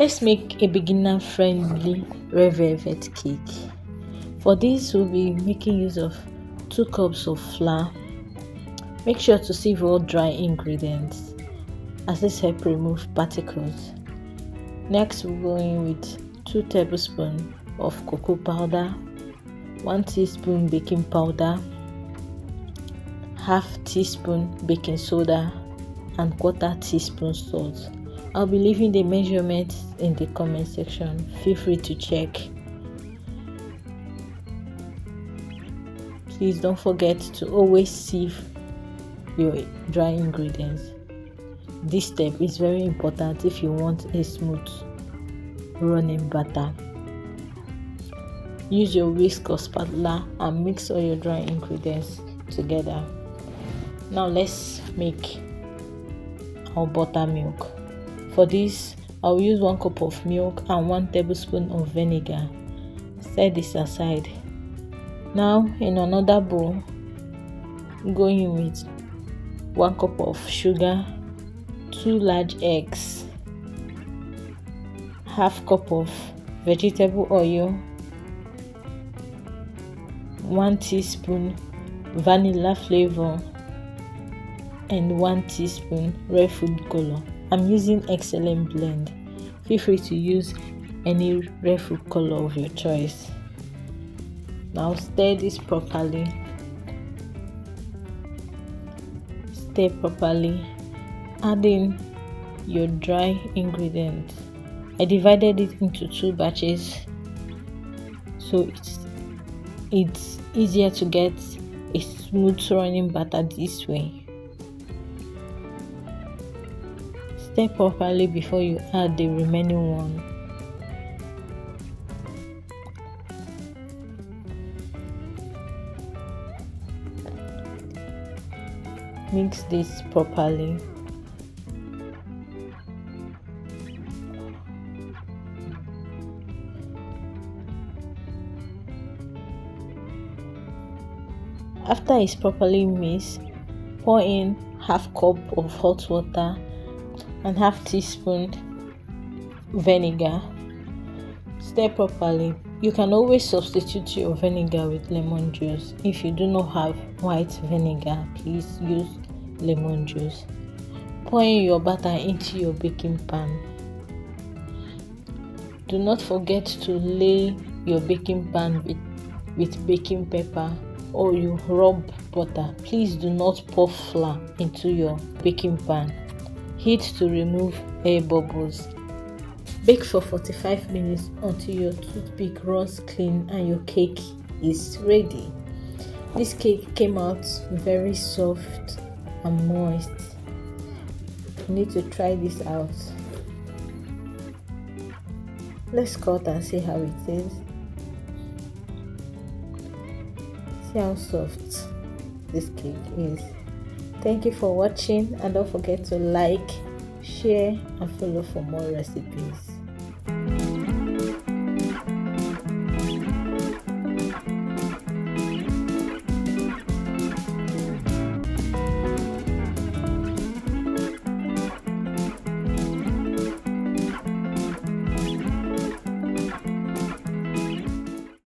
Let's make a beginner friendly red velvet cake. For this, we'll be making use of 2 cups of flour. Make sure to sieve all dry ingredients as this helps remove particles. Next, we'll go in with 2 tablespoons of cocoa powder, 1 teaspoon baking powder, half teaspoon baking soda, and 1/4 teaspoon salt. I'll be leaving the measurements in the comment section. Feel free to check. Please don't forget to always sieve your dry ingredients. This step is very important if you want a smooth running batter. Use your whisk or spatula and mix all your dry ingredients together. Now let's make our buttermilk. For this, I'll use 1 cup of milk and 1 tablespoon of vinegar. Set this aside. Now in another bowl, go in with 1 cup of sugar, 2 large eggs, half cup of vegetable oil, 1 teaspoon vanilla flavor, and 1 teaspoon red food color. I'm using excellent blend. Feel free to use any red food color of your choice. Now stir this properly. Stir properly. Add in your dry ingredients. I divided it into 2 batches so it's easier to get a smooth running batter this way. Stir properly before you add the remaining one. Mix this properly. After it's properly mixed, pour in half cup of hot water and half teaspoon vinegar. Stir properly. You can always substitute your vinegar with lemon juice. If you do not have white vinegar, please use lemon juice. Pour in your batter into your baking pan. Do not forget to lay your baking pan with baking paper or you rub butter. Please do not pour flour into your baking pan. Heat to remove air bubbles. Bake for 45 minutes until your toothpick runs clean and your cake is ready. This cake came out very soft and moist. You need to try this out. Let's cut and see how it is. See how soft this cake is. Thank you for watching and don't forget to like, share and follow for more recipes.